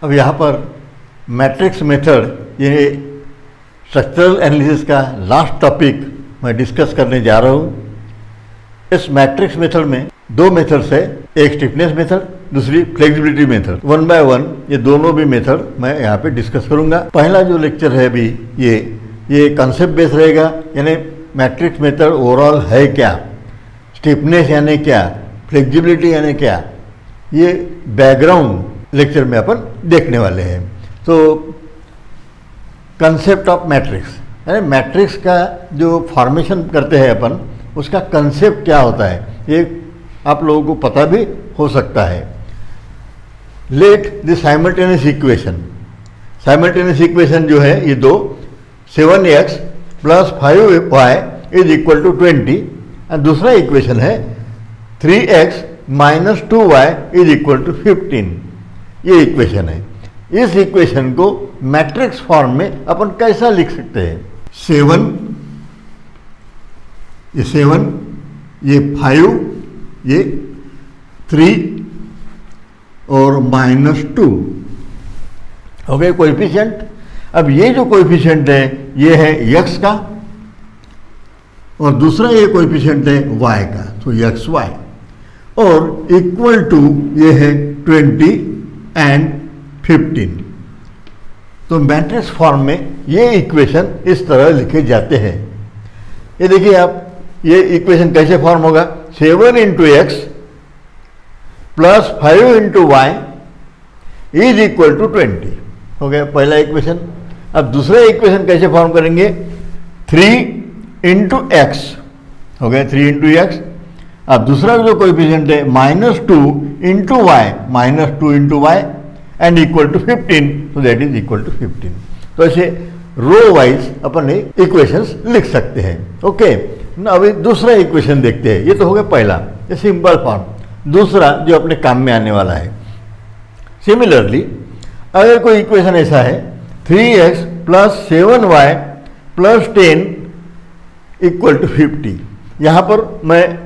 अब यहाँ पर मैट्रिक्स मेथड, ये स्ट्रक्चरल एनालिसिस का लास्ट टॉपिक मैं डिस्कस करने जा रहा हूँ। इस मैट्रिक्स मेथड में दो मेथड्स है, एक स्टिफनेस मेथड, दूसरी flexibility method. One by one ये दोनों भी मेथड मैं यहाँ पे डिस्कस करूँगा। पहला जो लेक्चर है अभी ये कंसेप्ट बेस रहेगा, यानी मैट्रिक्स मेथड ओवरऑल है क्या, स्टिफनेस यानी क्या, फ्लेक्सिबिलिटी यानी क्या, ये बैकग्राउंड लेक्चर में अपन देखने वाले हैं। तो कंसेप्ट ऑफ मैट्रिक्स, यानी मैट्रिक्स का जो फॉर्मेशन करते हैं अपन, उसका कंसेप्ट क्या होता है, ये आप लोगों को पता भी हो सकता है। Let the simultaneous equation, simultaneous equation जो है ये दो, 7x + 5y = 20, और दूसरा इक्वेशन है 3x - 2y = 15। ये इक्वेशन है। इस इक्वेशन को मैट्रिक्स फॉर्म में अपन कैसा लिख सकते हैं? 7, ये 7, ये 5, ये 3 और -2 हो गए कोएफिशिएंट। अब ये जो कोएफिशिएंट है ये है x का, और दूसरा ये कोएफिशिएंट है y का, तो xy, और इक्वल टू ये है 20 एंड 15। तो मैट्रिक्स फॉर्म में ये इक्वेशन इस तरह लिखे जाते हैं। ये देखिए आप, ये इक्वेशन कैसे फॉर्म होगा? 7 × x + 5 × y = 20 हो गया पहला इक्वेशन। अब दूसरा इक्वेशन कैसे फॉर्म करेंगे? 3 × x हो गया, 3 × x। अब दूसरा जो कोएफिशिएंट है -2 × y, -2 × y एंड = 15, तो दैट इज इक्वल टू 15। तो ऐसे रो वाइज अपन इक्वेशंस लिख सकते हैं। ओके, अभी दूसरा इक्वेशन देखते हैं। ये तो हो गया पहला, ये सिंपल फॉर्म। दूसरा जो अपने काम में आने वाला है, सिमिलरली अगर कोई इक्वेशन ऐसा है 3x + 7y + 10 = 50, यहाँ पर मैं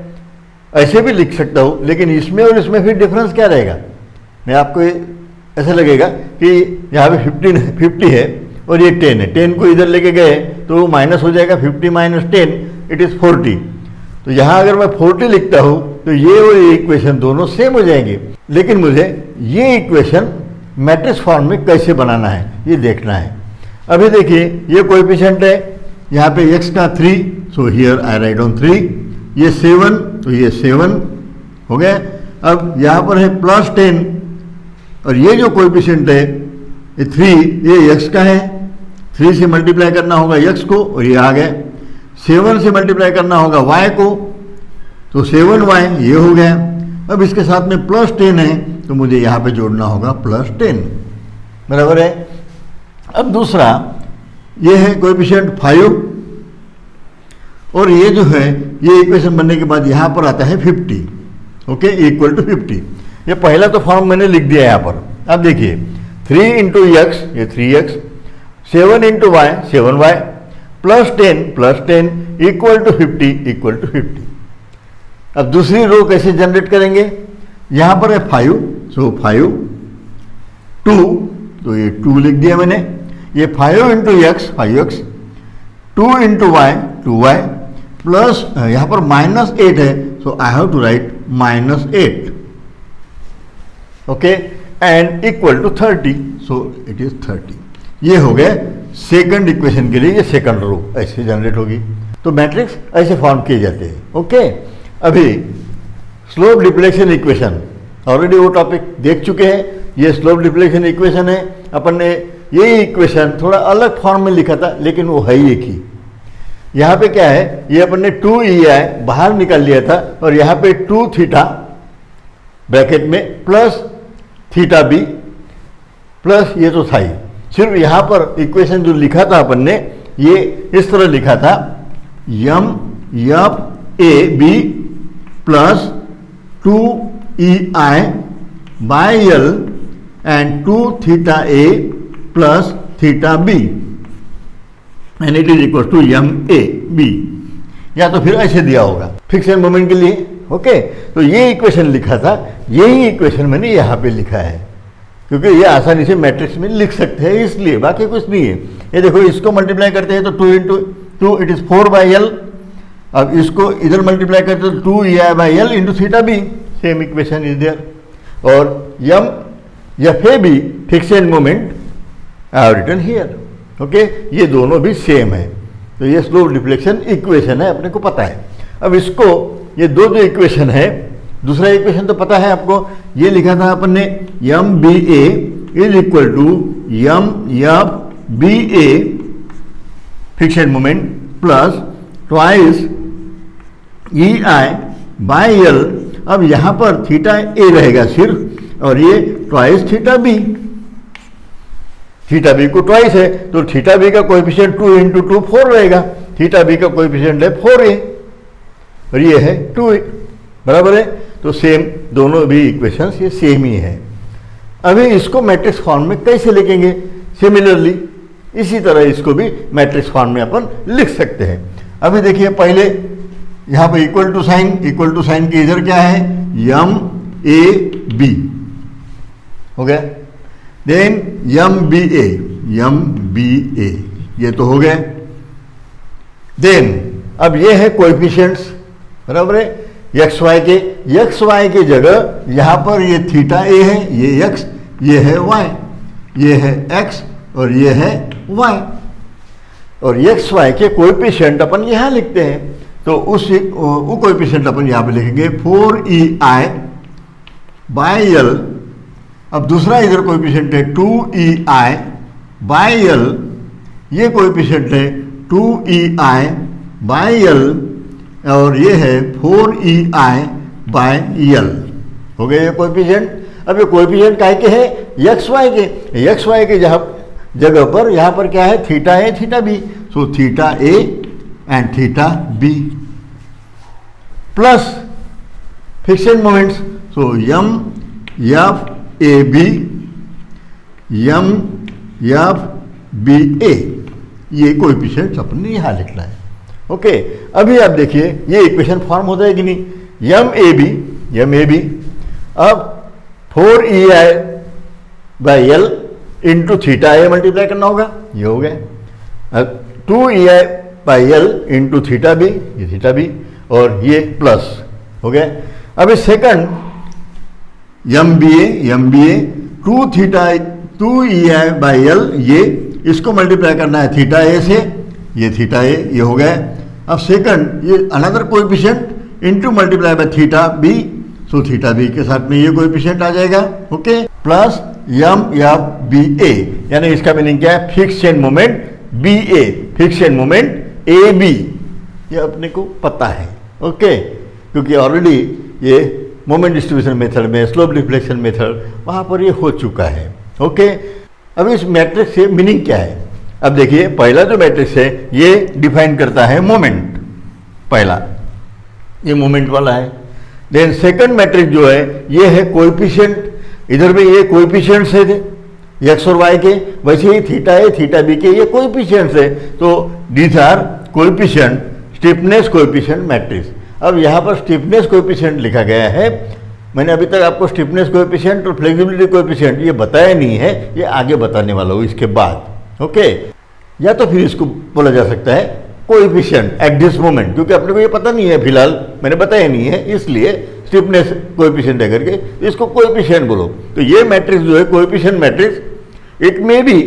ऐसे भी लिख सकता हूँ, लेकिन इसमें और इसमें फिर डिफरेंस क्या रहेगा? मैं आपको ऐसा लगेगा कि यहाँ पे 50 है और ये 10 है, 10 को इधर लेके गए तो वो माइनस हो जाएगा, 50 - 10 = 40। तो यहाँ अगर मैं 40 लिखता हूँ तो ये और ये इक्वेशन दोनों सेम हो जाएंगे। लेकिन मुझे ये इक्वेशन मैट्रिक्स फॉर्म में कैसे बनाना है ये देखना है। अभी देखिए, ये कोएफिशिएंट है यहाँ पे x का 3, so here I right on 3, ये 7, तो ये 7 हो गया। अब यहाँ पर है +10, और ये जो कोएफिशिएंट है ये 3, ये x का है, 3 से मल्टीप्लाई करना होगा x को, और ये आ गया। 7 से मल्टीप्लाई करना होगा y को, तो 7y ये हो गया। अब इसके साथ में +10 है, तो मुझे यहाँ पे जोड़ना होगा +10, बराबर है। अब दूसरा ये है कोएफिशिएंट 5, और ये जो है ये इक्वेशन बनने के बाद यहाँ पर आता है 50, ओके, = 50। ये पहला तो फॉर्म मैंने लिख दिया यहाँ पर। अब देखिए 3 × x, ये 3x, 7 × y, 7y, +10 = 50 = 50। अब दूसरी रो कैसे जनरेट करेंगे? यहाँ पर है 5, सो 5, 2, तो ये 2 लिख दिया मैंने। ये 5 × x, 5x, 2 × y, 2y, plus यहाँ पर -8 है, so I have to write -8, okay, and = 30, so it is 30। ये हो गए सेकंड इक्वेशन के लिए, ये सेकंड रो ऐसे जनरेट होगी। तो मैट्रिक्स ऐसे फॉर्म किए जाते हैं। ओके, अभी स्लोप डिफ्लेक्शन इक्वेशन, ऑलरेडी वो टॉपिक देख चुके हैं। ये स्लोप डिफ्लेक्शन इक्वेशन है। अपन ने ये इक्वेशन थोड़ा अलग फॉर्म में लिखा था, लेकिन वो है ही एक ही। यहाँ पे क्या है, ये अपन ने 2ei बाहर निकाल लिया था, और यहाँ पे 2θ ब्रैकेट में प्लस θb प्लस ये तो था ही। सिर्फ यहाँ पर इक्वेशन जो लिखा था अपन ने, ये इस तरह लिखा था, MFAB plus 2ei/L and 2θA plus θb and it is equal to MAB, या तो फिर ऐसे दिया होगा फिक्शन मोमेंट के लिए। ओके, तो ये इक्वेशन लिखा था, यही इक्वेशन मैंने यहाँ पे लिखा है। क्योंकि ये आसानी से मैट्रिक्स में लिख सकते हैं इसलिए, बाकी कुछ नहीं है। ये देखो इसको मल्टीप्लाई करते हैं तो 2 इंटू 2 इट इज़ 4/L। अब इसको इधर मल्टीप्लाई करते हैं तो 2EI/L into theta B, same equation is there. और M F A B fix end moment I have written here. Okay, ये दोनों भी सेम है, तो ये स्लोप डिफ्लेक्शन इक्वेशन है, अपने को पता है। अब इसको ये दो जो इक्वेशन है, दूसरा इक्वेशन तो पता है आपको, ये लिखा था अपन ने M B A is equal to M F B A fix end moment plus twice E I by L. अब यहाँ पर थीटा ए रहेगा सिर्फ, और ये twice theta B, theta B को ट्वाइस है तो थीटा बी का कोएफिशिएंट 2 इंटू 2 4 रहेगा, थीटा बी का कोएफिशिएंट है 4a और ये है 2a, बराबर है। तो सेम दोनों भी इक्वेशंस ये सेम ही है। अभी इसको मैट्रिक्स फॉर्म में कैसे लिखेंगे? सिमिलरली इसी तरह इसको भी मैट्रिक्स फॉर्म में अपन लिख सकते हैं। अभी देखिए पहले यहाँ पर इक्वल टू साइन की इधर क्या है, एम ए बी हो गया, देन एम बी ए ये तो हो गया। देन अब ये है कोएफिशिएंट्स, बराबर है, एक्स वाई के जगह यहाँ पर ये थीटा ए है, ये एक्स, ये है वाई, ये है एक्स और ये है वाई, और एक्स वाई के कोएफिशिएंट अपन यहाँ लिखते हैं, तो वो कोएफिशिएंट अपन यहाँ पे लिखेंगे 4EI बाई एल। अब दूसरा इधर कोएफिशिएंट है 2EI बाई एल, ये कोएफिशिएंट है 2EI बाई एल, और ये है 4EI बाई एल। हो गए ये कोएफिशिएंट। अब ये कोएफिशिएंट काहे के है? एक्स वाई के जगह पर यहाँ पर क्या है, theta A theta B, so theta A and theta B plus fix end moments, so M F A B M F B A, ये कोएफिशिएंट्स अपने यहाँ लिखना है। ओके, अभी आप देखिए ये इक्वेशन फॉर्म हो जाएगी नहीं, एम ए बी अब 4EI by L into theta A multiply करना होगा, ये हो गया। अब 2EI by L into theta B, ये थीटा बी, और ये प्लस हो गया। अभी second M B A 2EI by L, ये इसको मल्टीप्लाई करना है थीटा ए से, ये थीटा ए ये हो गया। अब सेकंड ये another coefficient into multiply by theta B, so theta B के साथ में ये कोएफिशिएंट आ जाएगा। Okay, plus M F B A, यानी इसका मीनिंग क्या है, fix end moment B A, fix end moment A B, ये अपने को पता है। ओके, क्योंकि ऑलरेडी ये मोमेंट डिस्ट्रीब्यूशन मेथड में, स्लोप डिफ्लेक्शन मेथड, वहाँ पर ये हो चुका है। ओके, अब इस मैट्रिक्स से मीनिंग क्या है? अब देखिए पहला जो मैट्रिक्स है ये डिफाइन करता है मोमेंट, पहला ये मोमेंट वाला है। देन सेकंड मैट्रिक्स जो है ये है कोएफिशिएंट, इधर भी ये कोएफिशिएंट्स है एक्स और वाई के, वैसे ही थीटा ए थीटा बी के ये कोएफिशिएंट्स है, तो these are coefficient, stiffness coefficient matrix. अब यहाँ पर स्टिफनेस कोएफिशिएंट लिखा गया है, मैंने अभी तक आपको स्टिफनेस कोएफिशिएंट और फ्लेक्सिबिलिटी कोएफिशिएंट ये बताया नहीं है, ये आगे बताने वाला हूँ इसके बाद। ओके, या तो फिर इसको बोला जा सकता है कोएफिशिएंट एट दिस मोमेंट, क्योंकि अपने को ये पता नहीं है, फिलहाल मैंने बताया नहीं है, इसलिए स्टिफनेस कोएफिशिएंट है करके इसको कोएफिशिएंट बोलो। तो ये मैट्रिक्स जो है coefficient matrix, it may be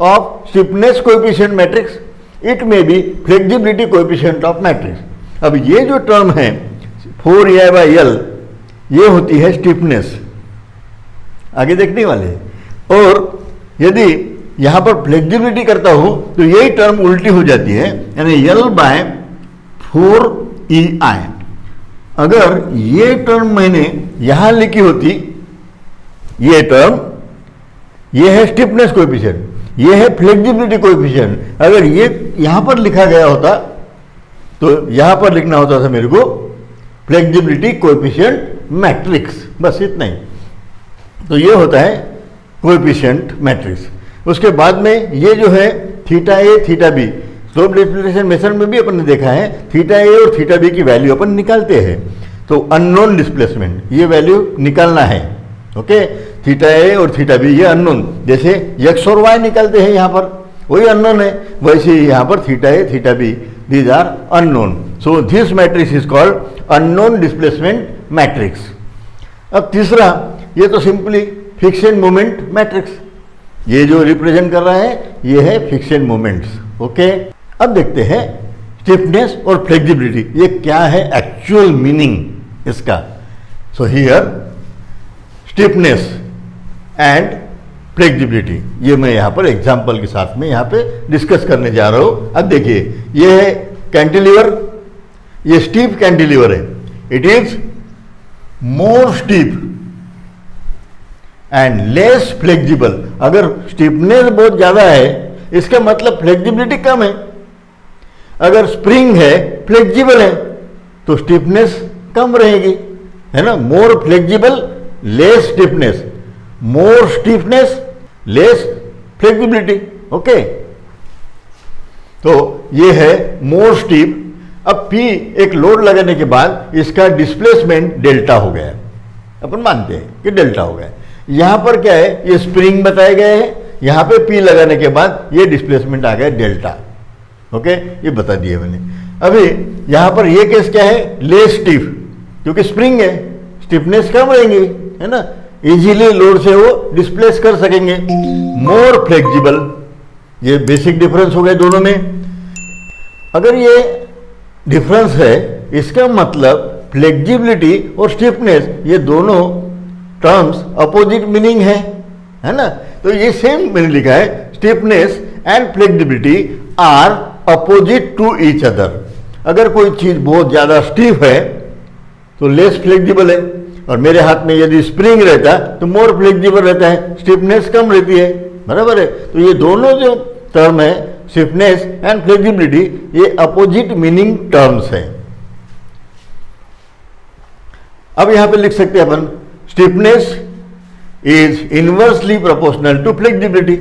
of stiffness coefficient matrix, it may be flexibility coefficient of matrix. अब ये जो टर्म है 4EI बाई एल, ये होती है स्टिफनेस, आगे देखने वाले। और यदि यहाँ पर फ्लेक्सिबिलिटी करता हूँ तो यही टर्म उल्टी हो जाती है, यानी एल बाय 4EI। अगर ये टर्म मैंने यहाँ लिखी होती, ये टर्म, ये है स्टिफनेस कोएफिशिएंट, ये है फ्लेक्सिबिलिटी कोएफिशिएंट, अगर ये यहाँ पर लिखा गया होता तो यहाँ पर लिखना होता था मेरे को फ्लेक्सिबिलिटी कोएफिशिएंट मैट्रिक्स, बस इतना ही। तो ये होता है कोएफिशिएंट मैट्रिक्स। उसके बाद में ये जो है theta A theta B, slope deflection method में भी अपन ने देखा है, थीटा ए और थीटा बी की वैल्यू अपन निकालते हैं, तो अननोन डिस्प्लेसमेंट ये वैल्यू निकालना है। ओके, थीटा ए और थीटा बी, ये अननोन, जैसे एक्स और वाई निकलते हैं यहाँ पर, वही अननोन है, वैसे ही यहाँ पर theta A theta B, these are unknown. So this matrix is called unknown displacement matrix. अब तीसरा, ये तो simply fix end moment matrix, ये जो रिप्रेजेंट कर रहा है ये है फिक्स एंड मोमेंट्स. ओके, अब देखते हैं स्टिफनेस और फ्लेक्सिबिलिटी, ये क्या है एक्चुअल मीनिंग इसका. So here stiffness and flexibility, ये मैं यहाँ पर एग्जाम्पल के साथ में यहाँ पे डिस्कस करने जा रहा हूँ. अब देखिए, ये है कैंटिलीवर, ये स्टीफ कैंटिलीवर है, it is more stiff and less flexible. अगर स्टीफनेस बहुत ज़्यादा है इसका मतलब फ्लेक्सिबिलिटी कम है. अगर स्प्रिंग है, फ्लेक्सिबल है, तो स्टिफनेस कम रहेगी, है ना. मोर फ्लेक्सिबल, लेस स्टिफनेस, मोर स्टिफनेस, लेस फ्लेक्सिबिलिटी. ओके, तो ये है मोर स्टीफ. अब P एक लोड लगाने के बाद इसका डिस्प्लेसमेंट डेल्टा हो गया, अपन मानते हैं कि डेल्टा हो गया. यहां पर क्या है, ये स्प्रिंग बताए गए हैं, यहां पे P लगाने के बाद ये डिस्प्लेसमेंट आ गया डेल्टा. ओके, ये बता दिए मैंने. अभी यहां पर ये केस क्या है, लेस स्टीफ, क्योंकि स्प्रिंग है, स्टिफनेस कम रहेंगी, है ना, इजीली लोड से वो डिस्प्लेस कर सकेंगे. मोर फ्लेक्सिबल, ये बेसिक डिफरेंस हो गए दोनों में. अगर ये डिफरेंस है, इसका मतलब फ्लेक्सिबिलिटी और स्टिफनेस ये दोनों टर्म्स अपोजिट मीनिंग है ना. तो ये सेम मैंने लिखा है, stiffness and flexibility are opposite to each other. अगर कोई चीज बहुत ज्यादा स्टीफ है तो लेस फ्लेक्सिबल है, और मेरे हाथ में यदि स्प्रिंग रहता तो मोर फ्लेक्सिबल रहता है, स्टिफनेस कम रहती है, बराबर है. तो ये दोनों जो टर्म है, स्टिफनेस एंड फ्लेक्सिबिलिटी, ये अपोजिट मीनिंग टर्म्स है. अब यहां पे लिख सकते हैं अपन, stiffness is inversely proportional to flexibility,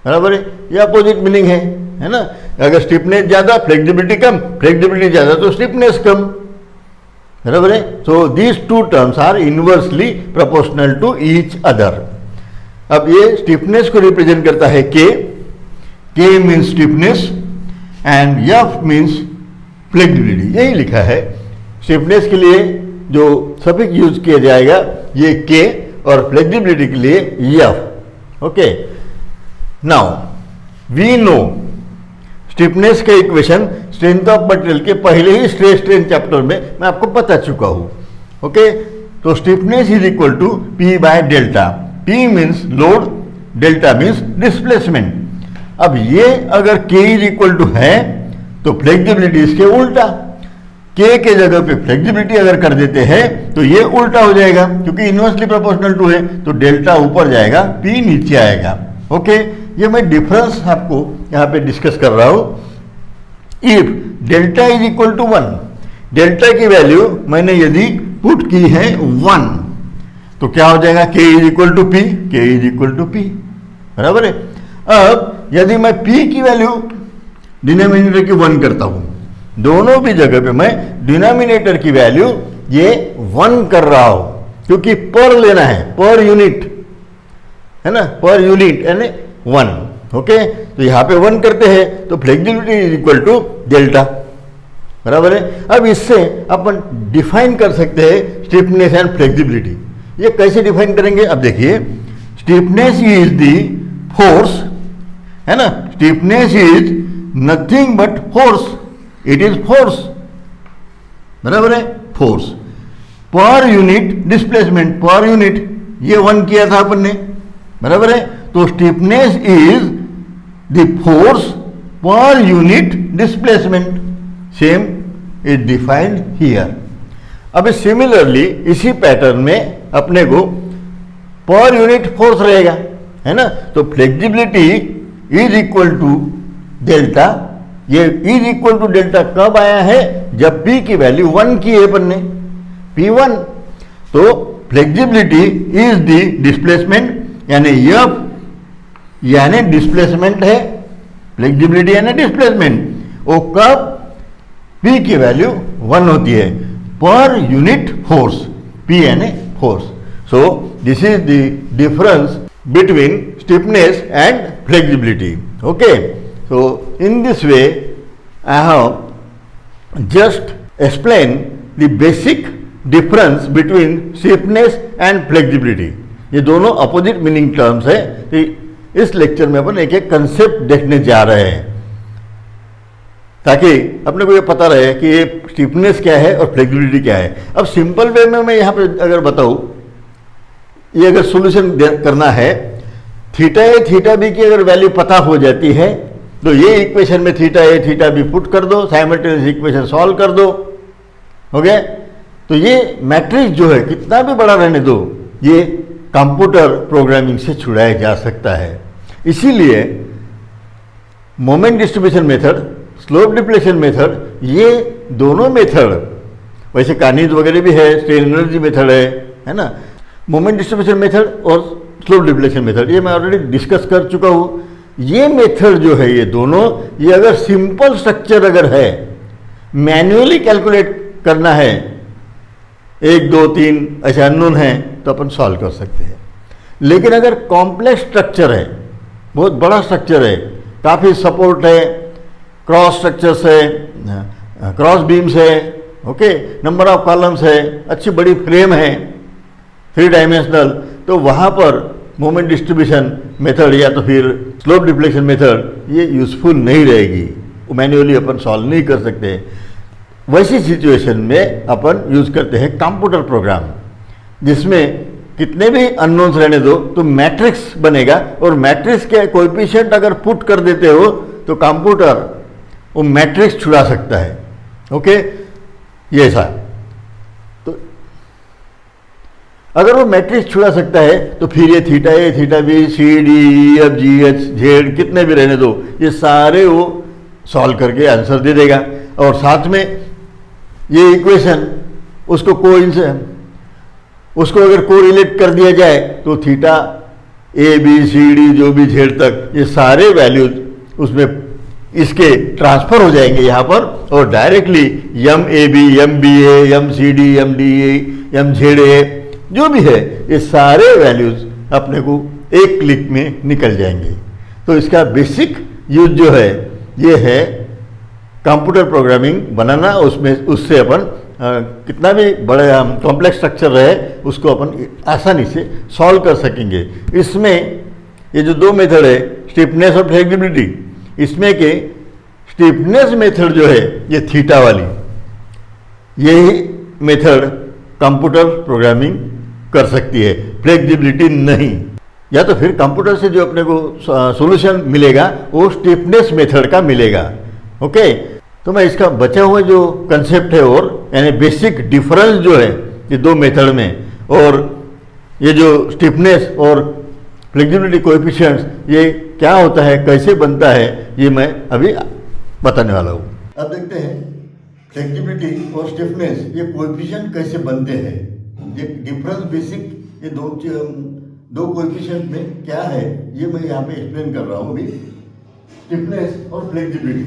बराबर है, ये अपोजिट मीनिंग है ना. अगर स्टिफनेस ज्यादा, फ्लेक्सिबिलिटी कम, फ्लेक्सिबिलिटी ज्यादा तो स्टिफनेस कम, बराबर है. So these two terms are inversely proportional to each other. अब ये स्टिफनेस को रिप्रेजेंट करता है K means stiffness and F means flexibility. यही लिखा है. स्टिफनेस के लिए जो सफिक्स यूज किया जाएगा ये के, और फ्लेक्सिबिलिटी के लिए F. Okay, now we know stiffness का इक्वेशन स्ट्रेंथ ऑफ मटेरियल के पहले ही स्ट्रेस स्ट्रेन चैप्टर में मैं आपको बता चुका हूं. ओके, तो stiffness is equal to P by delta. P means load, delta means displacement. अब ये अगर K इज इक्वल टू है तो फ्लेक्सिबिलिटी इसके उल्टा, K के जगह पे फ्लेक्सिबिलिटी अगर कर देते हैं तो ये उल्टा हो जाएगा, क्योंकि इनवर्सली प्रोपोर्शनल टू है, तो डेल्टा ऊपर जाएगा, P नीचे आएगा. ओके, ये मैं डिफरेंस आपको यहां पे डिस्कस कर रहा हूं. If delta is equal to 1, delta की वैल्यू मैंने यदि पुट की है 1, तो क्या हो जाएगा, K is equal to P, K is equal to P, बराबर है. अब यदि मैं P की वैल्यू डिनोमिनेटर की 1 करता हूं, दोनों भी जगह पे मैं डिनोमिनेटर की वैल्यू ये 1 कर रहा हूं, क्योंकि पर लेना है, पर यूनिट, है ना, पर यूनिट यानी 1. ओके, तो यहां पे 1 करते हैं तो flexibility is equal to delta, बराबर है. अब इससे अपन डिफाइन कर सकते हैं स्टिफनेस एंड फ्लेक्सिबिलिटी. ये कैसे डिफाइन करेंगे, अब देखिए, स्टिफनेस इज द फोर्स, है ना, stiffness is nothing but force, it is force, बराबर है, force per unit displacement, per unit, ये 1 किया था अपन ने, बराबर है. तो stiffness is the force per unit displacement, same is defined here. अब सिमिलरली इसी पैटर्न में अपने को पर यूनिट फोर्स रहेगा, है ना. तो flexibility is equal to delta. ये इज इक्वल टू डेल्टा कब आया है, जब P की वैल्यू 1 की है अपन ने, P1. तो फ्लेक्सिबिलिटी इज द डिस्प्लेसमेंट, यानी F यानी डिस्प्लेसमेंट है, फ्लेक्सिबिलिटी यानी डिस्प्लेसमेंट. वो कब P की वैल्यू 1 होती है, पर यूनिट फोर्स, P यानी force. So this is the difference between stiffness and flexibility. Okay, so in this way I have just explained the basic difference between stiffness and flexibility. ये दोनों opposite meaning terms है। तो इस lecture में अपन एक एक concept देखने जा रहे हैं ताकि अपने को ये पता रहे कि ये स्टिफनेस क्या है और फ्लेक्सिबिलिटी क्या है। अब सिंपल वे में मैं यहाँ पे अगर बताऊँ, ये अगर सॉल्यूशन करना है, थीटा ए थीटा बी की अगर वैल्यू पता हो जाती है तो ये इक्वेशन में theta A theta B put कर दो, साइमल्टेनियस इक्वेशन सॉल्व कर दो, हो गया। तो ये मैट्रिक्स जो है कितना भी बड़ा रहने दो, ये कंप्यूटर प्रोग्रामिंग से छुड़ाया जा सकता है। इसीलिए moment distribution method, slope depletion method, ये दोनों मेथड, वैसे कानीज वगैरह भी है, स्ट्रेन एनर्जी मेथड है ना, मोमेंट डिस्ट्रीब्यूशन मेथड और स्लोप डिप्लेशन मेथड, ये मैं ऑलरेडी डिस्कस कर चुका हूँ। ये मेथड जो है ये दोनों, ये अगर सिंपल स्ट्रक्चर अगर है, मैन्युअली कैलकुलेट करना है, 1 2 3 ऐसे अननोन है तो अपन सॉल्व कर सकते हैं। लेकिन अगर कॉम्प्लेक्स स्ट्रक्चर है, बहुत बड़ा स्ट्रक्चर है, काफ़ी सपोर्ट है, क्रॉस स्ट्रक्चर्स है, क्रॉस बीम्स है, ओके, नंबर ऑफ कॉलम्स है, अच्छी बड़ी फ्रेम है, 3 डायमेंशनल, तो वहाँ पर मोमेंट डिस्ट्रीब्यूशन मेथड या तो फिर स्लोप डिप्लेशन मेथड ये यूजफुल नहीं रहेगी, वो मैन्युअली अपन सॉल्व नहीं कर सकते। वैसी सिचुएशन में अपन यूज करते हैं कंप्यूटर प्रोग्राम, जिसमें कितने भी अननोन्स रहने दो तो मैट्रिक्स बनेगा, और मैट्रिक्स के कोएफिशिएंट अगर पुट कर देते हो तो कंप्यूटर वो मैट्रिक्स छुड़ा सकता है। ओके, ये ऐसा। तो अगर वो मैट्रिक्स छुड़ा सकता है तो फिर ये theta A theta B C D E F G H Z कितने भी रहने दो, ये सारे वो सॉल्व करके आंसर दे देगा। और साथ में ये इक्वेशन उसको अगर कोरिलेट कर दिया जाए तो theta A B C D जो भी जेड तक ये सारे वैल्यूज उसमें इसके ट्रांसफर हो जाएंगे यहाँ पर, और directly M A B M B M C D M D M Z A जो भी है ये सारे वैल्यूज अपने को एक क्लिक में निकल जाएंगे। तो इसका बेसिक यूज जो है ये है कंप्यूटर प्रोग्रामिंग बनाना, उसमें उससे अपन कितना भी बड़े कॉम्प्लेक्स स्ट्रक्चर रहे उसको अपन आसानी से सॉल्व कर सकेंगे। इसमें ये जो 2 मेथड है स्टिफनेस और फ्लेक्सिबिलिटी, इसमें के स्टिफनेस मेथड जो है ये थीटा वाली, यही मेथड कंप्यूटर प्रोग्रामिंग कर सकती है, फ्लेक्सिबिलिटी नहीं। या तो फिर कंप्यूटर से जो अपने को सॉल्यूशन मिलेगा वो स्टिफनेस मेथड का मिलेगा। ओके, तो मैं इसका बचा हुआ जो कंसेप्ट है और यानी बेसिक डिफरेंस जो है ये 2 मेथड में, और ये जो स्टिफनेस और फ्लेक्सिबिलिटी कोएफिशिएंट्स ये क्या होता है, कैसे बनता है, ये मैं अभी बताने वाला हूँ। अब देखते हैं फ्लेक्सिबिलिटी और स्टिफनेस ये कोएफिशिएंट कैसे बनते हैं। ये डिफरेंस बेसिक ये दो कोएफिशिएंट में क्या है ये मैं यहाँ पे एक्सप्लेन कर रहा हूँ अभी। स्टिफनेस और फ्लेक्सिबिलिटी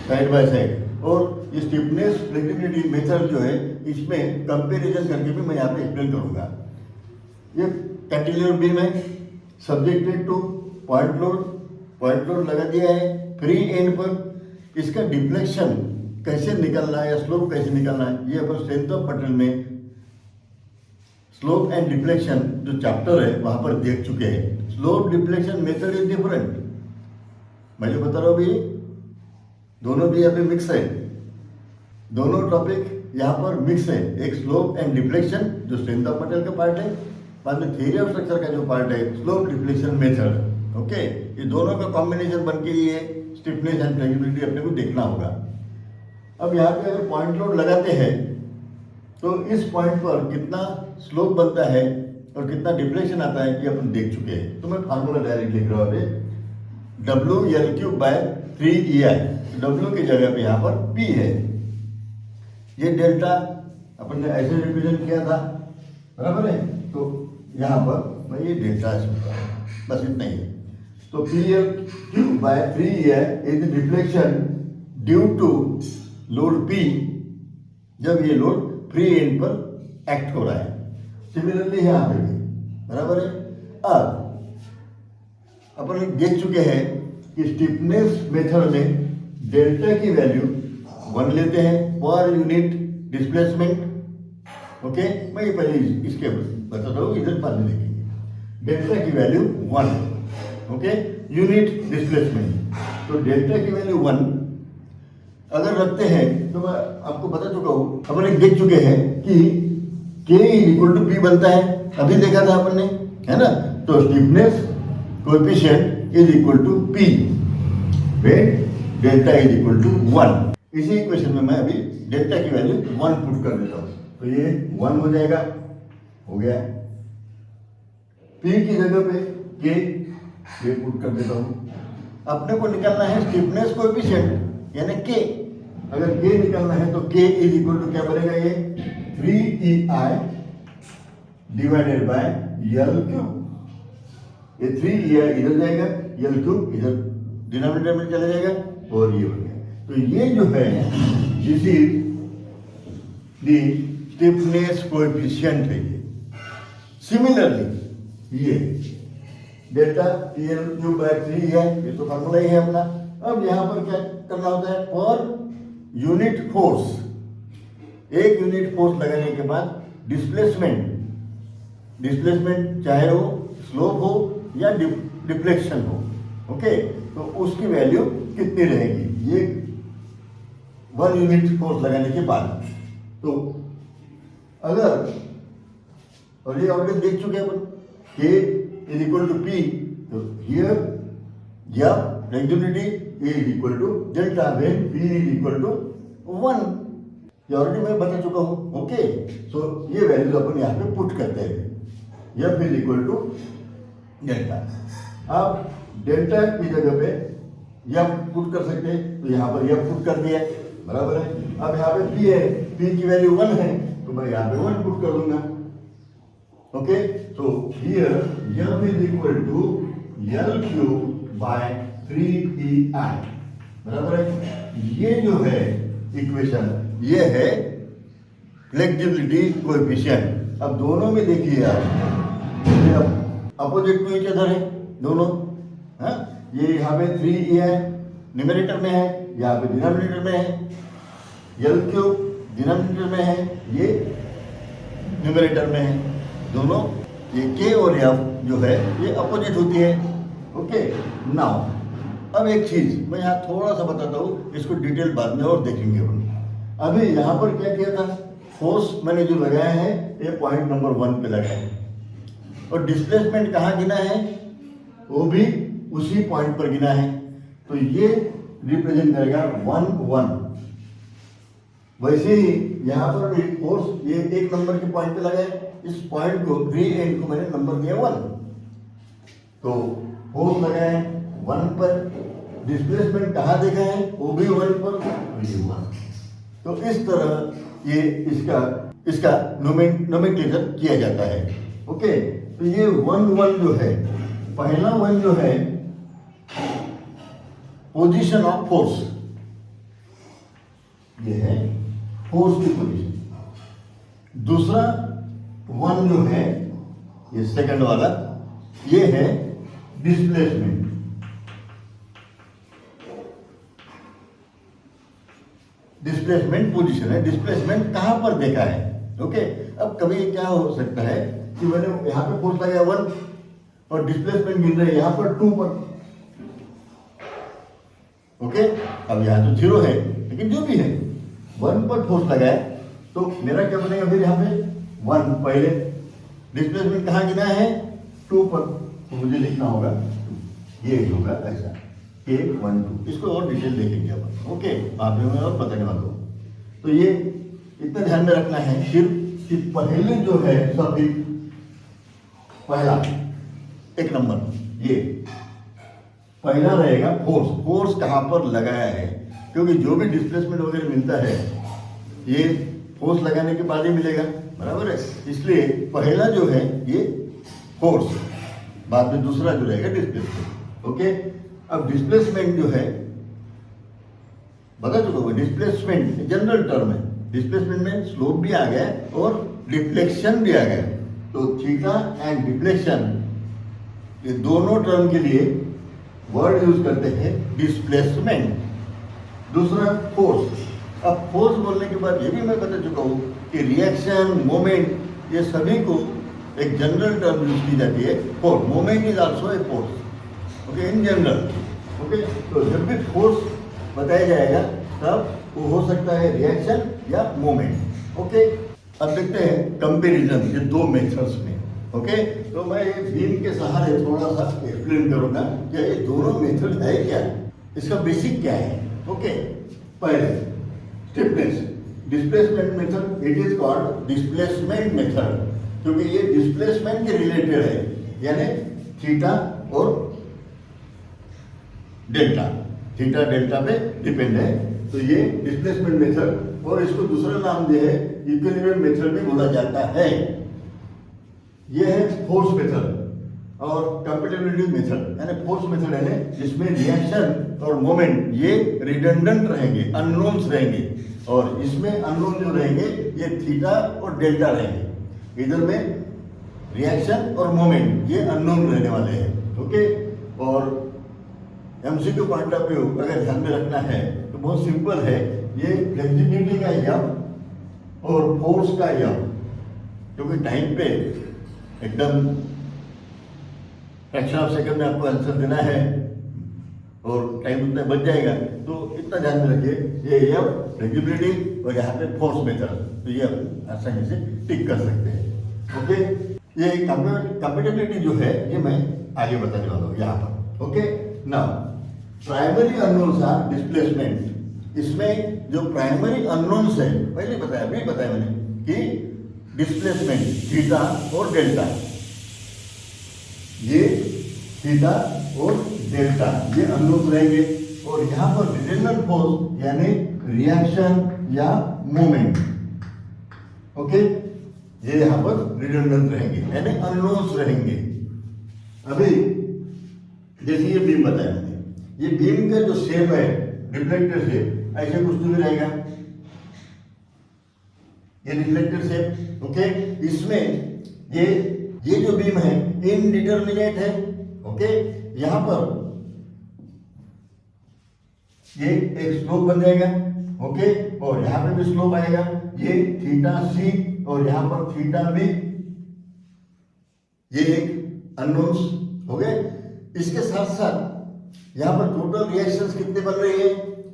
साइड बाय साइड, और ये स्टिफनेस फ्लेक्सिबिलिटी मेथड जो है इसमें कंपैरिजन करके भी मैं यहाँ पे एक्सप्लेन करूँगा। ये कैंटिलीवर बीम है, सब्जेक्टेड टू पॉइंट लोड लगा दिया है फ्री एंड पर, इसका डिफ्लेक्शन कैसे निकलना है या स्लोप कैसे निकलना है ये अपन स्ट्रेंथ ऑफ मटेरियल में स्लोप एंड डिफ्लेक्शन जो चैप्टर है वहाँ पर देख चुके हैं। Slope deflection method is different, मैं जो बता रहा हूँ अभी दोनों भी यहाँ पे मिक्स है, दोनों टॉपिक यहाँ पर मिक्स है। एक स्लोप एंड डिफ्लेक्शन जो स्ट्रेंथ ऑफ मटेरियल का पार्ट है, बाद में थ्योरी ऑफ स्ट्रक्चर का जो पार्ट है स्लोप डिफ्लेक्शन मेथड। ओके, ये दोनों का कॉम्बिनेशन बन के ये स्टिफनेस एंड फ्लेक्सिबिलिटी अपने को देखना होगा। अब यहाँ पे अगर पॉइंट लोड लगाते हैं तो इस पॉइंट पर कितना स्लोप बनता है और कितना डिफ्लेक्शन आता है ये अपन देख चुके हैं। तो मैं फार्मूला डायरेक्ट लिख रहा हूँ अभी, WL3/3EI, W की जगह पे यहाँ पर P है। ये डेल्टा अपन ने ऐसे रिप्रेजेंट किया था, बराबर है, तो यहाँ पर मैं ये डेल्टा ऐसे बस इतना ही है। तो PL3/3EI is deflection due to load P, जब ये लोड फ्री एंड पर एक्ट हो रहा है। सिमिलरली यहाँ पे भी, बराबर है। अब अपन देख चुके हैं कि स्टीफनेस मेथड में डेल्टा की वैल्यू 1 लेते हैं पर यूनिट डिस्प्लेसमेंट। ओके, मैं ये पहले इसके बताता हूँ, इधर बाद में देखेंगे। डेल्टा की वैल्यू 1, ओके, यूनिट डिस्प्लेसमेंट। तो डेल्टा की वैल्यू 1 अगर रखते हैं तो मैं आपको बता चुका हूँ, अपन देख चुके हैं कि K इक्वल टू P बनता है, अभी देखा था अपन ने, है ना। तो stiffness coefficient is equal to P when delta is equal to 1। इसी इक्वेशन में मैं अभी डेल्टा की वैल्यू 1 पुट कर देता हूँ, तो ये 1 हो जाएगा, हो गया। P की जगह पे K ये पुट कर देता हूँ। अपने को निकालना है स्टीफनेस कोएफिशिएंट यानी K। अगर K निकालना है तो K इज इक्वल टू क्या बनेगा, ये 3EI divided by L cube. ये 3EI इधर जाएगा, L क्यूब इधर डिनोमिनेटर में चला जाएगा और ये बन गया। तो ये जो है this is the stiffness coefficient है ये। सिमिलरली ये डेल्टा PL क्यूब बाय 3 है, ये तो फार्मूला ही है अपना। अब यहाँ पर क्या करना होता है, पर यूनिट फोर्स, एक यूनिट फोर्स लगाने के बाद डिस्प्लेसमेंट चाहे वो स्लोप हो या डिफ्लेक्शन हो, ओके, तो उसकी वैल्यू कितनी रहेगी ये 1 यूनिट फोर्स लगाने के बाद। तो अगर, और ये ऑलरेडी देख चुके हैं अपन, K is equal to P, तो हियर या regularity is equal to delta when P is equal to 1। ये ऑलरेडी मैं बता चुका हूँ, ओके। सो ये वैल्यू अपन यहाँ पे पुट करते हैं, F is equal to delta. अब डेल्टा की जगह पे F पुट कर सकते हैं, तो यहाँ पर F पुट कर दिया, बराबर है। अब यहाँ पे P है, P की वैल्यू 1 है, तो मैं यहाँ पे 1 पुट कर दूंगा, ओके। तो here F is equal to L cube by 3EI, बराबर है। ये जो है इक्वेशन, ये है फ्लेक्सिबिलिटी कोएफिशिएंट। अब दोनों में देखिए आप, अपोजिट टू ईच अदर है दोनों, हाँ। ये यहाँ पे 3EI न्यूमरेटर में है, यहाँ पे डिनोमिनेटर में है, L क्यूब डिनोमिनेटर में है, ये न्यूमरेटर में है। दोनों ये K और F जो है ये अपोजिट होती है, ओके। नाउ अब एक चीज मैं यहाँ थोड़ा सा बताता हूँ, इसको डिटेल बाद में और देखेंगे हम। अभी यहाँ पर क्या किया था, फोर्स मैंने जो लगाया है ये पॉइंट नंबर 1 पे लगाया है, और डिस्प्लेसमेंट कहाँ गिना है, वो भी उसी पॉइंट पर गिना है। तो ये रिप्रेजेंट करेगा 1 1। वैसे ही यहाँ पर भी फोर्स ये 1 नंबर के पॉइंट पे लगाए, इस पॉइंट को 3 एंड को मैंने नंबर दिया 1, तो फोर्स लगाए 1 पर, डिस्प्लेसमेंट कहाँ देखा है, वो भी 1 पर, तो ये 1। तो इस तरह ये इसका नोमेनक्लेचर किया जाता है, ओके। तो ये 1 1 जो है, पहला 1 जो है पोजीशन ऑफ फोर्स, ये है फोर्स की पोजीशन। दूसरा 1 जो है, ये सेकंड वाला, ये है डिस्प्लेसमेंट। डिस्प्लेसमेंट पोजीशन है, डिस्प्लेसमेंट कहां पर देखा है, ओके। अब कभी क्या हो सकता है कि मैंने यहां पे फोर्स लगाया 1 और डिस्प्लेसमेंट गिन रहे यहां पर 2 पर, ओके। अब यहां तो 0 है, लेकिन जो भी है 1 पर फोर्स लगाया, तो मेरा क्या बनेगा फिर यहाँ पे 1 पहले, डिस्प्लेसमेंट कहाँ गिना है 2 पर, तो मुझे लिखना होगा 2, ये होगा ऐसा 1 1 2। इसको और डिटेल देखेंगे अपन, ओके, आप मैं और बताने वाला हूँ। तो ये इतना ध्यान में रखना है सिर्फ कि पहले जो है सभी, पहला 1 नंबर ये पहला रहेगा फोर्स, फोर्स कहाँ पर लगाया है, क्योंकि जो भी डिस्प्लेसमेंट वगैरह मिलता है ये फोर्स लगाने के बाद ही मिलेगा, बराबर है। इसलिए पहला जो है ये फोर्स, बाद में दूसरा जो रहेगा डिस्प्लेसमेंट, ओके। अब डिस्प्लेसमेंट जो है बता चुका हूँ, डिस्प्लेसमेंट जनरल टर्म है, डिस्प्लेसमेंट में स्लोप भी आ गया और डिफ्लेक्शन भी आ गया, तो थीटा एंड डिफ्लेक्शन ये दोनों टर्म के लिए वर्ड यूज करते हैं डिस्प्लेसमेंट। दूसरा फोर्स। अब फोर्स बोलने के बाद ये भी मैं बता चुका हूँ कि रिएक्शन, मोमेंट ये सभी को एक जनरल टर्म यूज की जाती है। Force, moment is also a force, okay, in general. Okay, तो जब भी फोर्स बताया जाएगा तब वो हो सकता है रिएक्शन या मोमेंट। ओके, अब देखते हैं कंपैरिजन ये दो मेथड्स में। ओके, तो मैं ये बीम के सहारे थोड़ा सा एक्सप्लेन करूंगा कि ये दोनों मेथड है क्या, इसका बेसिक क्या है। ओके, पहले stiffness displacement method, it is called displacement method क्योंकि ये डिस्प्लेसमेंट के रिलेटेड है, यानी थीटा और डेल्टा, थीटा डेल्टा पे डिपेंड है। तो ये डिस्प्लेसमेंट मेथड, और इसको दूसरा नाम जो है इक्विलिब्रियम मेथड भी बोला जाता है। ये है फोर्स मेथड और कंपैटिबिलिटी मेथड, यानी फोर्स मेथड है जिसमें रिएक्शन और मोमेंट ये रिडंडेंट रहेंगे, अननोन्स रहेंगे, और इसमें अननोन जो रहेंगे ये थीटा और डेल्टा रहेंगे। इधर में रिएक्शन और मोमेंट ये अननोन रहने वाले हैं। ओके, और एमसीक्यू पॉइंट ऑफ व्यू अगर ध्यान में रखना है तो बहुत सिंपल है, ये फ्लेक्सिबिलिटी का यम और फोर्स का यम, क्योंकि टाइम पे एकदम फ्रैक्शन ऑफ सेकंड में आपको आंसर देना है और टाइम उतना बच जाएगा, तो इतना ध्यान में रखिए ये यम फ्लेक्सिबिलिटी और यहाँ पे फोर्स मेथड, तो ये आसानी से टिक कर सकते हैं। ओके, ये कंपैटिबिलिटी जो है ये मैं आगे बताने वाला हूँ यहाँ पर। Okay, now primary unknowns are displacement. इसमें जो प्राइमरी अननोन्स है पहले बताया, अभी बताया मैंने कि डिस्प्लेसमेंट थीटा और डेल्टा, ये थीटा और डेल्टा ये अननोन्स रहेंगे, और यहाँ पर रिडंडेंट फोर्स यानी रिएक्शन या मोमेंट, ओके, ये यहाँ पर रिडंडेंट रहेंगे यानी अननोन्स रहेंगे। अभी जैसे ये बीम बताया मैंने, ये बीम का जो शेप है रिफ्लेक्टर शेप ऐसे कुछ तो भी रहेगा, ये रिफ्लेक्टर शेप। ओके, इसमें ये जो बीम है इनडिटरमिनेट है। ओके, यहाँ पर ये एक स्लोप बन जाएगा। ओके, और यहाँ पे भी स्लोप आएगा, ये थीटा सी और यहाँ पर थीटा बी, ये एक अननोन्स हो गए। इसके साथ साथ यहाँ पर टोटल रिएक्शंस कितने बन रही है,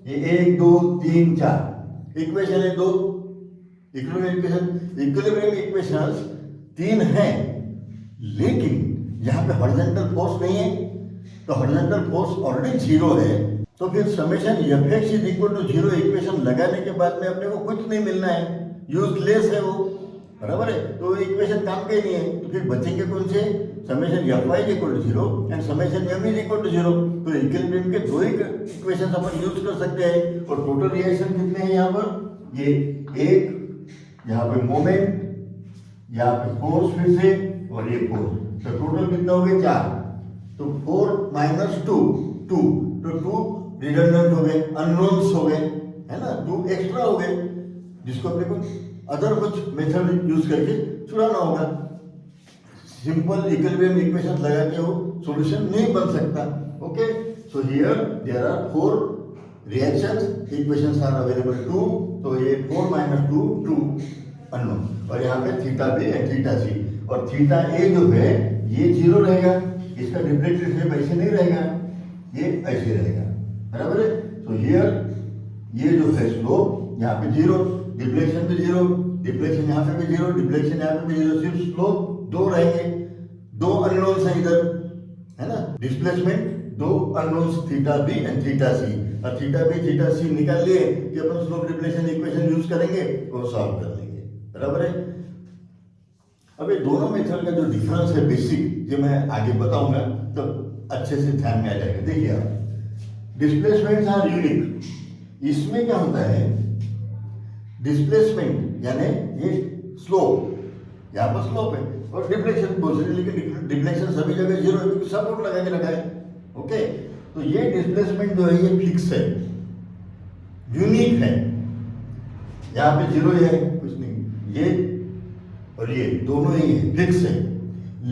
ये 1 2 3 4 इक्वेशन है, दो इक्विलिब्रियम इक्वेशंस 3 हैं, लेकिन यहाँ पे हॉरिजॉन्टल फोर्स नहीं है, तो हॉरिजॉन्टल फोर्स ऑलरेडी 0 है, तो फिर summation F X is equal to 0 equation लगाने के बाद में अपने को कुछ नहीं मिलना है, यूजलेस है वो, बराबर है। तो इक्वेशन काम के नहीं है, तो फिर बचेंगे कौन से, summation F Y is equal to 0 and summation M is equal to 0। तो इक्विलिब्रियम के दो ही इक्वेशन अपन यूज कर सकते हैं, और टोटल रिएक्शन कितने हैं यहाँ पर, ये एक, यहाँ पे मोमेंट, यहाँ पे फोर्स फिर से, और ये फोर्स, तो टोटल कितना हो गए 4, तो 4 माइनस 2 2, तो 2 रिडंडेंट हो गए, अननोन्स हो गए, है ना, 2 एक्स्ट्रा हो गए, जिसको अपने को अदर कुछ मेथड यूज करके छुड़ाना होगा। सिंपल इक्विलिब्रियम इक्वेशन लगा के वो सॉल्यूशन नहीं बन सकता। Okay, so here there are 4 reactions, equations are available 2, तो ये 4 माइनस 2 2 अननोन, और यहाँ पे theta B and theta C, और थीटा ए जो है ये 0 रहेगा, इसका रिफ्लेक्टेड शेप ऐसे नहीं रहेगा, ये ऐसे रहेगा, बराबर है। सो हियर ये जो है स्लोप यहाँ पे 0, डिफ्लेक्शन भी 0, डिफ्लेक्शन यहाँ पे भी 0, डिफ्लेक्शन यहाँ पे भी 0, सिर्फ स्लोप 2 रहेंगे, 2 अननोन्स है इधर, है ना, displacement 2 unknowns theta B and theta C, और थीटा बी थीटा सी निकाल लिए कि अपन स्लोप डिफ्लेक्शन इक्वेशन यूज करेंगे और सॉल्व कर लेंगे, बराबर है। अब ये दोनों मेथड का जो डिफरेंस है बेसिक, जो मैं आगे बताऊंगा तो अच्छे से ध्यान में आ जाएगा। देखिए आप, डिस्प्लेसमेंट आर यूनिक, इसमें क्या होता है, डिस्प्लेसमेंट यानी ये स्लोप, यहाँ पर स्लोप है, और डिफ्लेक्शन बोल सकते, लेकिन डिफ्लेक्शन सभी जगह 0 है क्योंकि सपोर्ट लगा के रखा है। ओके, तो ये डिस्प्लेसमेंट जो है ये फिक्स है, यूनिक है, यहाँ पे 0 है कुछ नहीं, ये और ये दोनों ही है, फिक्स है।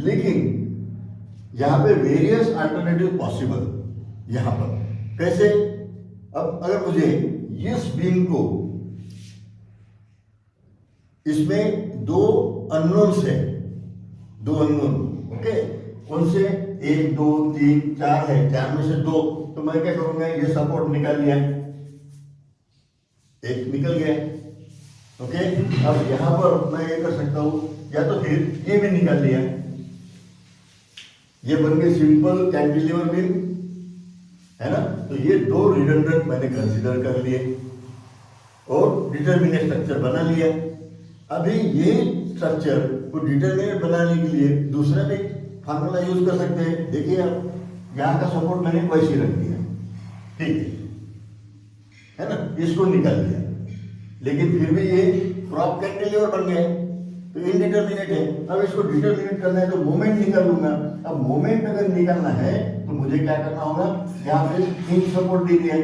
लेकिन यहाँ पे वेरियस अल्टरनेटिव पॉसिबल। यहाँ पर कैसे? अब अगर मुझे इस बीम को, इसमें दो अननोन्स है, दो अननोन, ओके, कौन से? 1 2 3 4 है, 4 में से 2, तो मैं क्या करूंगा? ये सपोर्ट निकाल लिया, एक निकल गया, ओके। अब यहां पर मैं ये कर सकता हूं, या तो फिर ये भी निकाल लिया, ये बन गए सिंपल कैंटिलीवर बीम, है ना। तो ये दो रिडंडेंट मैंने कंसीडर कर लिए और डिटरमिनेट स्ट्रक्चर बना लिया। अभी ये स्ट्रक्चर को डिटरमिनेट बनाने के लिए दूसरा भी फार्मूला यूज कर सकते हैं। देखिए आप, यहाँ का सपोर्ट मैंने वैसे रख दिया, ठीक है ना, इसको निकाल दिया, लेकिन फिर भी ये प्रॉप कैंटिलीवर बन गए, तो इनडिटरमिनेट है। अब इसको डिटरमिनेट करना है तो मोमेंट निकालूंगा। अब मोमेंट अगर निकालना है तो मुझे क्या करना होगा? यहाँ पे 3 सपोर्ट दे दिया,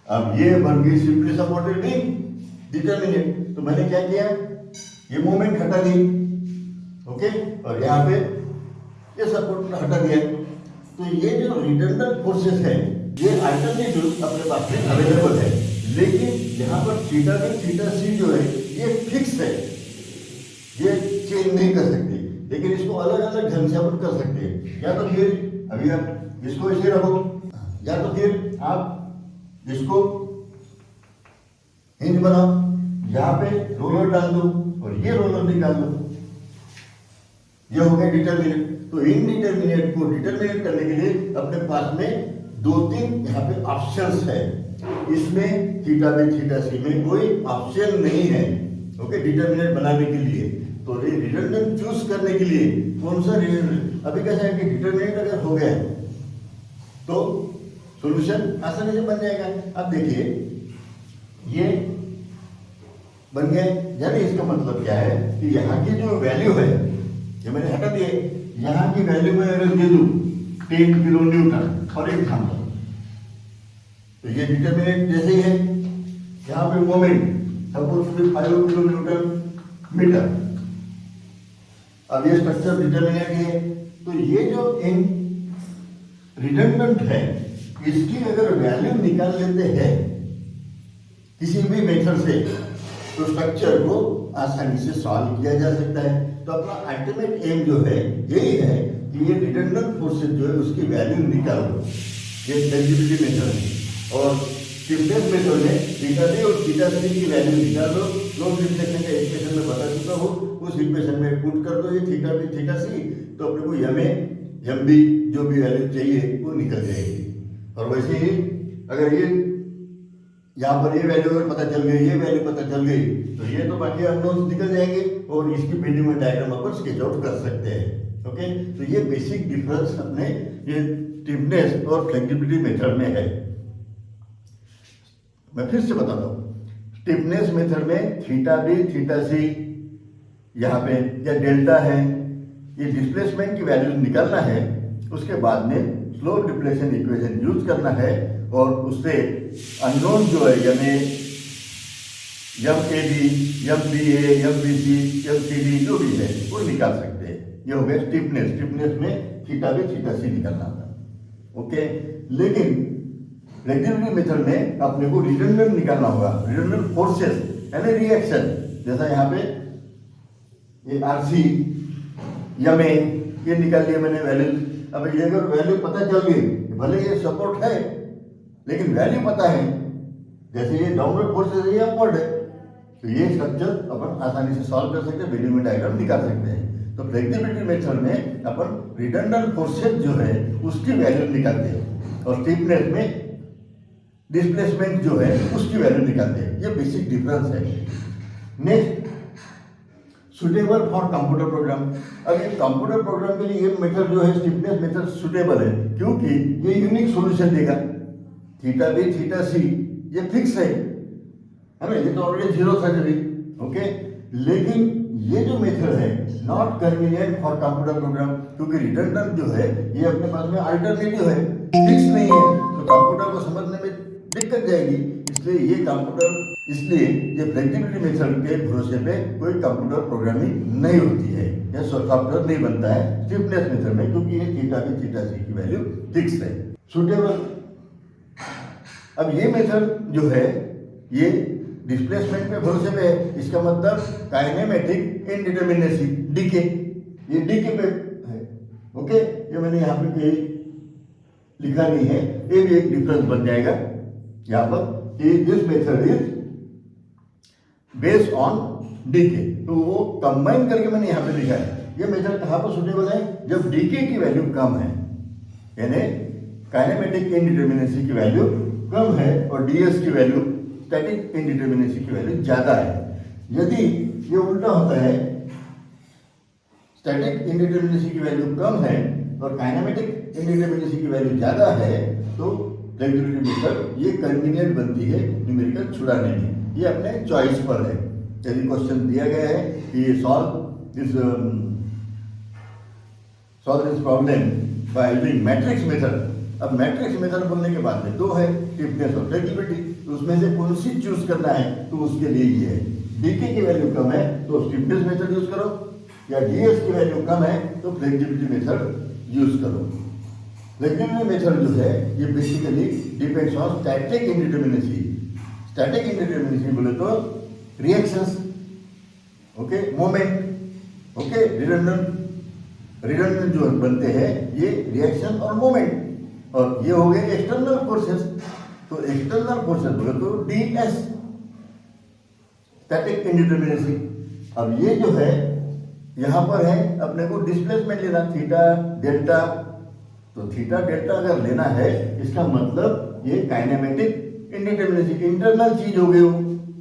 अब ये बन गई सिंपली सपोर्टेड बीम, डिटरमिनेट। तो मैंने क्या किया? ये मोमेंट हटा दी, ओके, और यहाँ पे ये सपोर्ट हटा दिया। तो ये जो रिडंडेंट फोर्सेस है, ये अल्टरनेटिव अपने पास में अवेलेबल है, लेकिन यहाँ पर थीटा बी थीटा सी जो है ये फिक्स है, ये चेंज नहीं कर सकते। लेकिन इसको अलग अलग ढंग से अपन कर सकते हैं। या तो फिर अभी आप इसको ऐसे रखो, या तो फिर आप इसको हिंज बनाओ, यहाँ पे रोलर डाल दो और ये रोलर निकाल दो, ये हो गया डिटरमिनेट। तो इनडिटरमिनेट को डिटरमिनेट करने के लिए अपने पास में 2-3 यहाँ पे ऑप्शंस है। इसमें थीटा बी थीटा सी में कोई ऑप्शन नहीं है, ओके, डिटरमिनेट बनाने के लिए। तो रिडंडेंट चूज करने के लिए कौन सा रिडंडेंट? अभी कैसा है कि डिटरमिनेट अगर हो गया तो सॉल्यूशन आसानी से बन जाएगा। अब देखिए ये बन गए, यानी इसका मतलब क्या है कि यहाँ की जो वैल्यू है, ये मैंने हटा दिए, यहाँ की वैल्यू में अगर दे दूं 10 किलो न्यूटन फॉर एग्जाम्पल, तो ये डिटरमिनेट जैसे ही है। यहाँ पे moment suppose 5 kilo newton metre. अब ये स्ट्रक्चर डिटरमिनेट है, तो ये जो इन रिडंडेंट है, इसकी अगर वैल्यू निकाल लेते हैं किसी भी मेथड से, तो स्ट्रक्चर को आसानी से सॉल्व किया जा सकता है। तो अपना अल्टीमेट एम जो है यही है कि ये रिडंडेंट फोर्सेस जो है उसकी वैल्यू निकाल दो, ये फ्लेक्सिबिलिटी मेथड है। और स्टिफनेस मेथड में थीटा बी और थीटा सी की वैल्यू निकाल दो। लोड रिफ्लेक्शन का इक्वेशन में बता चुका हूँ, उस इक्वेशन में पुट कर दो ये थीटा बी थीटा सी, तो अपने को एम ए एम बी जो भी वैल्यू चाहिए वो निकल जाएगी। और वैसे ही अगर ये यहाँ पर ये वैल्यू अगर पता चल गई, ये वैल्यू पता चल गई, तो ये तो बाकी अननोन्स निकल जाएंगे और इसकी बेंडिंग डायग्राम अपन स्केच आउट कर सकते हैं, ओके। तो ये बेसिक डिफरेंस अपने ये स्टिफनेस और फ्लेक्सिबिलिटी मेथड में है। मैं फिर से बताता हूँ, स्टिफनेस मेथड में थीटा बी थीटा सी यहाँ पे या डेल्टा है, ये डिस्प्लेसमेंट की वैल्यू निकालना है। उसके बाद में स्लो डिप्लेशन इक्वेशन यूज करना है और उससे अननोन जो है यानी M A B M B A M B C M C D जो भी है वो निकाल सकते हैं। ये हो गया स्टिफनेस। स्टिफनेस में थीटा बी थीटा सी निकालना था, ओके। लेकिन फ्लेक्सिबिलिटी मेथड में अपने को रिडंडेंट निकालना होगा, रिडंडेंट फोर्सेस यानी रिएक्शन। जैसा यहाँ पे ये आरसी एम ए ये निकाल लिया मैंने वैल्यू। अब ये अगर वैल्यू पता चल गई, भले ये सपोर्ट है लेकिन वैल्यू पता है, जैसे ये डाउनवर्ड फोर्सेस है ये अपवर्ड है, तो ये स्ट्रक्चर अपन आसानी से सॉल्व कर सकते हैं, बेंडिंग डायग्राम निकाल सकते हैं। तो फ्लेक्सिबिलिटी मेथड में अपन रिडंडेंट फोर्सेस जो है उसकी वैल्यू निकालते हैं और स्टिफनेस में डिस्प्लेसमेंट जो है उसकी वैल्यू निकालते हैं। ये बेसिक डिफरेंस है। Next, suitable for computer program. अब ये कंप्यूटर प्रोग्राम के लिए ये मेथड जो है स्टिफनेस मेथड सुटेबल है, क्योंकि ये यूनिक सॉल्यूशन देगा। थीटा बी थीटा सी ये फिक्स है ना, ये तो ऑलरेडी जीरो था जब, ओके। लेकिन ये जो मेथड है not convenient for computer program, क्योंकि रिडंडेंट जो है ये अपने पास में अल्टरनेटिव है, फिक्स नहीं है, तो कंप्यूटर को समझने में दिक्कत जाएगी। इसलिए ये कंप्यूटर इसलिए ये फ्लेक्सिबिलिटी मेथड के भरोसे पे कोई कंप्यूटर प्रोग्रामिंग नहीं होती है या सॉफ्टवेयर नहीं बनता है स्टिफनेस मेथड में, क्योंकि ये थीटा बी थीटा सी की वैल्यू फिक्स है, सुटेबल। अब ये मेथड जो है ये डिस्प्लेसमेंट पे भरोसे पे है, इसका मतलब काइनेमेटिक इनडिटरमिनेसी डीके, ये डीके पे है। ओके, ये मैंने यहाँ पे कहीं लिखा नहीं है, ये भी एक डिफरेंस बन जाएगा यहाँ पर। This method is based on DK, तो वो कंबाइन करके मैंने यहाँ पे लिखा है। ये मेथड कहाँ पर सुटेबल है? जब डीके की वैल्यू कम है, यानी काइनेमेटिक इनडिटरमिनेसी की वैल्यू कम है और डीएस की वैल्यू स्टैटिक इनडिटरमिनेसी की वैल्यू ज्यादा है। यदि ये उल्टा होता है, स्टैटिक इनडिटरमिनेसी की वैल्यू कम है और काइनेमेटिक इनडिटरमिनेसी की वैल्यू ज्यादा है, तो फ्लेक्सिबिलिटी मेथड ये कन्वीनियंट बनती है न्यूमेरिकल छुड़ाने में। ये अपने चॉइस पर है। यदि क्वेश्चन दिया गया है कि solve this problem by using matrix method, अब मैट्रिक्स मेथड बोलने के बाद में दो है, स्टिफनेस और फ्लेक्सिबिलिटी, तो उसमें से कौन सी चूज करना है, तो उसके लिए ये है। डीके की वैल्यू कम है तो स्टिफनेस मेथड यूज करो, या डीएस की वैल्यू कम है तो फ्लेक्सिबिलिटी मेथड यूज करो। फ्लेक्सिबिलिटी मेथड जो है ये basically depends on static इनडिटरमिनेसी। Static इनडिटरमिनेसी बोले तो reactions, okay, moment, okay, redundant जो बनते हैं ये रिएक्शन और मोमेंट, और ये हो गए एक्सटर्नल फोर्सेस। तो एक्सटर्नल फोर्सेस बोले तो डीएस, स्टैटिक इनडिटरमिनेसी। अब ये जो है यहाँ पर है अपने को डिस्प्लेसमेंट लेना, थीटा डेल्टा, तो थीटा डेल्टा अगर लेना है इसका मतलब ये काइनेमेटिक इनडिटरमिनेसी इंटरनल चीज हो गई, वो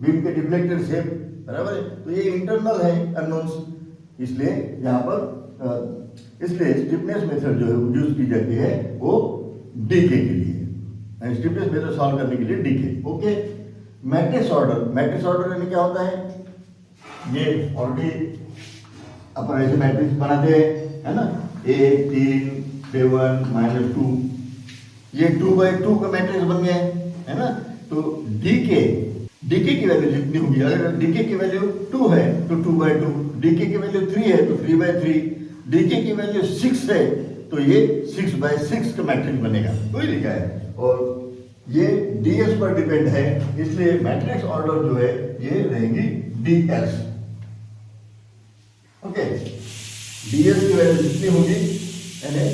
बीम के डिफ्लेक्टेड शेप, बराबर है, तो ये इंटरनल है अननोन्स, इसलिए यहाँ पर इसलिए स्टिफनेस मेथड जो है यूज की जाती है वो डीके के लिए, स्टिफनेस मेथड सॉल्व करने के लिए डीके। ओके, मैट्रिक्स ऑर्डर यानी क्या होता है? ये ऑलरेडी अपन ऐसे मैट्रिक्स बनाते हैं, है ना, 1 3 7 -2, ये 2/2 का मैट्रिक्स बन गया है ना। तो डीके की वैल्यू जितनी होगी, अगर डीके की वैल्यू 2 है तो 2/2, डीके की वैल्यू 3 है तो 3/3, डीके की वैल्यू 6 है तो ये 6/6 का मैट्रिक्स बनेगा, वही लिखा है। और ये डीएस पर डिपेंड है, इसलिए मैट्रिक्स ऑर्डर जो है ये रहेंगी डीएस। ओके, डीएस की वैल्यू जितनी होगी यानी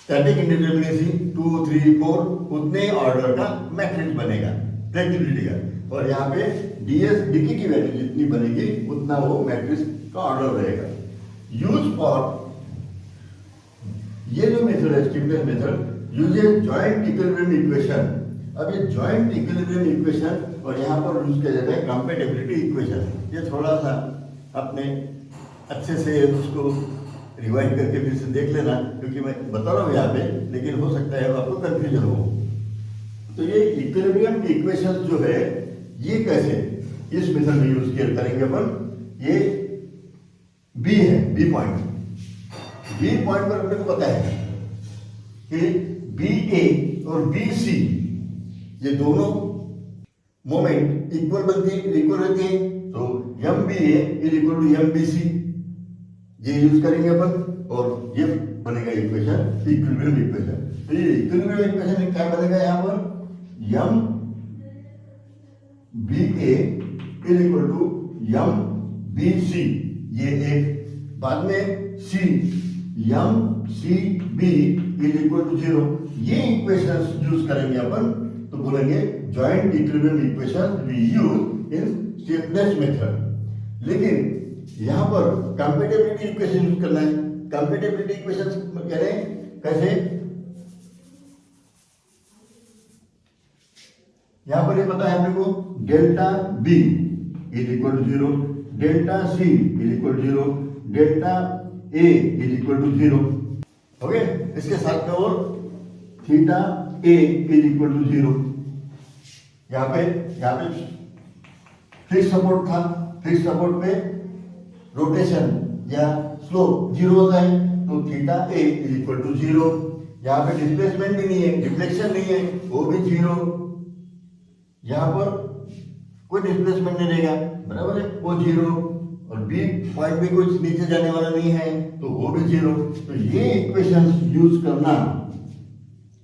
स्टैटिक इनडिटरमिनेसी 2 3 4 उतने ऑर्डर का मैट्रिक्स बनेगा फ्लेक्सिबिलिटी का, और यहाँ पे डीएस डीके की वैल्यू जितनी बनेगी उतना वो मैट्रिक्स का ऑर्डर रहेगा। यूज फॉर ये जो मेथड है stiffness method uses joint equilibrium equation. अब ये जॉइंट इक्विलिब्रियम इक्वेशन और यहाँ पर यूज किया जाता है कंपैटिबिलिटी इक्वेशन। ये थोड़ा सा अपने अच्छे से उसको रिवाइज करके फिर से देख लेना, क्योंकि मैं बता रहा हूँ यहाँ पे, लेकिन हो सकता है आपको कंफ्यूजन हो। तो ये इक्विलिब्रियम इक्वेशन जो है ये कैसे इस मेथड में यूज करेंगे अपन। ये बी है, बी पॉइंट पर अपने को पता है कि बी ए और बी सी ये दोनों मोमेंट इक्वल रहती है, तो M B A is equal to M B C, ये यूज करेंगे अपन, और ये बनेगा इक्वेशन इक्विलिब्रियम इक्वेशन। तो ये इक्विलिब्रियम इक्वेशन क्या बनेगा यहाँ पर, M B A is equal to M B C, ये एक, बाद में C M C B is equal to 0, ये इक्वेशन यूज करेंगे अपन, तो बोलेंगे joint equilibrium equation we use in stiffness method. लेकिन यहाँ पर कंपैटिबिलिटी इक्वेशन यूज करना है। कंपैटिबिलिटी इक्वेशन कह रहे हैं कैसे, यहाँ पर ये पता है अपने को, delta B is equal to 0, delta C is equal to 0, delta A is equal to 0। Okay, इसके साथ में और theta A is equal to 0। यहाँ पे फिक्स सपोर्ट था, फिक्स सपोर्ट पे रोटेशन या स्लोप 0 होता है, तो theta A is equal to 0। यहाँ पे डिस्प्लेसमेंट भी नहीं है, डिफ्लेक्शन नहीं है, वो भी 0। यहाँ पर कोई डिस्प्लेसमेंट नहीं रहेगा, बराबर है, वो 0, और बी पॉइंट भी कुछ नीचे जाने वाला नहीं है तो वो भी 0। तो ये इक्वेशंस यूज करना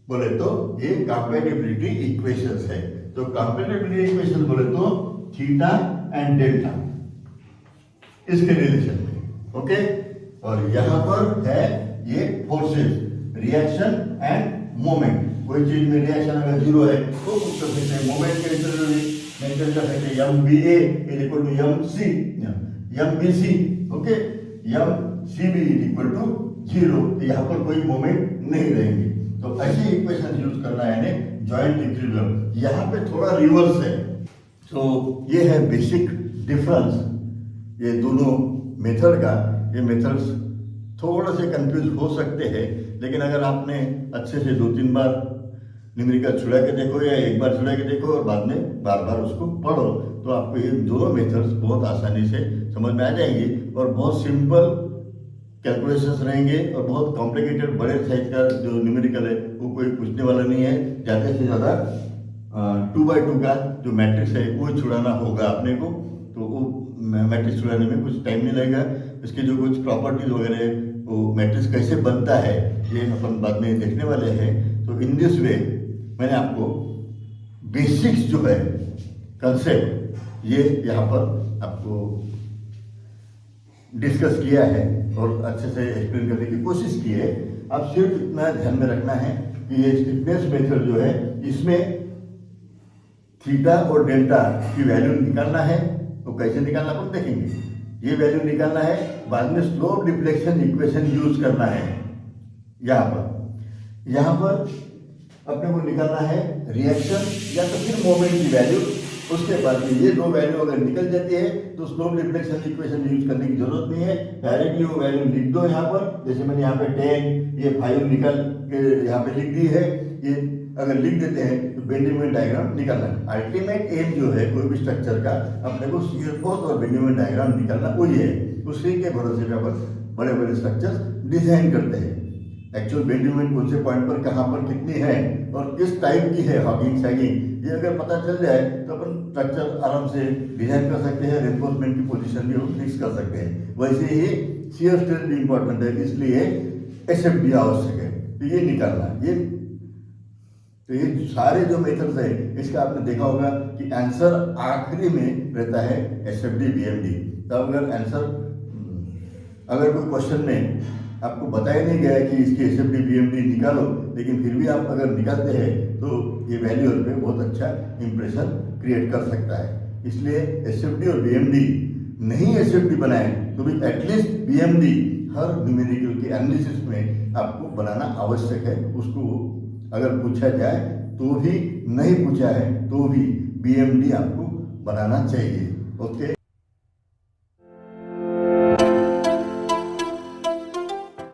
बोले तो ये कंपैटिबिलिटी इक्वेशंस है। तो कंपैटिबिलिटी इक्वेशन बोले तो थीटा एंड डेल्टा इसके रिलेशन में, ओके। और यहाँ पर है ये फोर्सेस, रिएक्शन एंड मोमेंट। कोई चीज में रिएक्शन अगर 0 है तो कुछ कर सकते हैं, मोमेंट के मेंशन कर सकते हैं MVA is equal to MC, MBC, okay, MCB is equal to 0। यहाँ पर कोई मोमेंट नहीं रहेंगे। तो ऐसी इक्वेशन यूज करना है यानी जॉइंट इक्विलिब्रियम। यहाँ पे थोड़ा रिवर्स है। तो ये है बेसिक डिफरेंस ये दोनों मेथड का। ये मेथड्स थोड़ा से कंफ्यूज हो सकते हैं, लेकिन अगर आपने अच्छे से 2-3 बार न्यूमेरिकल छुड़ा के देखो या एक बार छुड़ा के देखो और बाद में बार बार उसको पढ़ो तो आपको ये दोनों मेथड्स बहुत आसानी से समझ में आ जाएंगी और बहुत सिंपल कैलकुलेशंस रहेंगे। और बहुत कॉम्प्लिकेटेड बड़े साइज का जो न्यूमेरिकल है वो कोई पूछने वाला नहीं है। ज़्यादा से ज़्यादा 2x2 का जो मैट्रिक्स है वो छुड़ाना होगा अपने को। तो वो मैट्रिक्स छुड़ाने में कुछ टाइम नहीं लगेगा। इसके जो कुछ प्रॉपर्टीज वगैरह वो मैट्रिक्स कैसे बनता है ये अपन बाद में देखने वाले हैं। तो इन दिस वे मैंने आपको बेसिक्स जो है कंसेप्ट ये यहाँ पर आपको डिस्कस किया है और अच्छे से एक्सप्लेन करने की कोशिश की है। अब सिर्फ इतना ध्यान में रखना है कि ये स्टिफनेस मेथड जो है इसमें थीटा और डेल्टा की वैल्यू निकालना है। तो कैसे निकालना अपन देखेंगे। ये वैल्यू निकालना है, बाद में स्लोप डिफ्लेक्शन इक्वेशन यूज करना है। यहाँ पर अपने को निकालना है रिएक्शन या तो फिर मोमेंट की वैल्यू। उसके बाद में ये दो वैल्यू अगर निकल जाती है तो स्लोप डिफ्लेक्शन इक्वेशन यूज करने की जरूरत नहीं है, डायरेक्टली वो वैल्यू लिख दो यहाँ पर। जैसे मैंने यहाँ पे 10 ये 5 निकल के यहाँ पे लिख दी है। ये अगर लिख देते हैं तो बेंडिंग मोमेंट डायग्राम निकालना है। अल्टीमेट एम जो है कोई भी स्ट्रक्चर का अपने को शियर फोर्स और बेंडिंग मोमेंट डायग्राम निकालना वही है। उसी के भरोसे पे अपन बड़े बड़े स्ट्रक्चर्स डिजाइन करते हैं। एक्चुअल बेंडिंग मोमेंट कौन से पॉइंट पर कहाँ पर कितनी है और किस टाइप की है, हॉगिंग सैगिंग, ये अगर पता चल जाए तो अपन स्ट्रक्चर आराम से डिजाइन कर सकते हैं। रेनफोर्समेंट की पोजीशन भी हम फिक्स कर सकते हैं। वैसे ही शियर स्ट्रेस भी इंपॉर्टेंट है, इसलिए एसएफडी आवश्यक है। तो ये निकालना ये सारे जो मेथड्स है इसका आपने देखा होगा कि आंसर आखिरी में रहता है एसएफडी बीएमडी। तब अगर कोई क्वेश्चन में आपको बताया नहीं गया कि इसकी एसएफडी बीएमडी निकालो, लेकिन फिर भी आप अगर निकालते हैं तो ये वैल्यूअर पे बहुत अच्छा इंप्रेशन क्रिएट कर सकता है। इसलिए एसएफडी और बीएमडी नहीं एसएफडी बनाए तो भी एटलीस्ट बीएमडी हर न्यूमेरिकल के एनालिसिस में आपको बनाना आवश्यक है। उसको अगर पूछा जाए तो भी, नहीं पूछा है तो भी बीएमडी आपको बनाना चाहिए। ओके,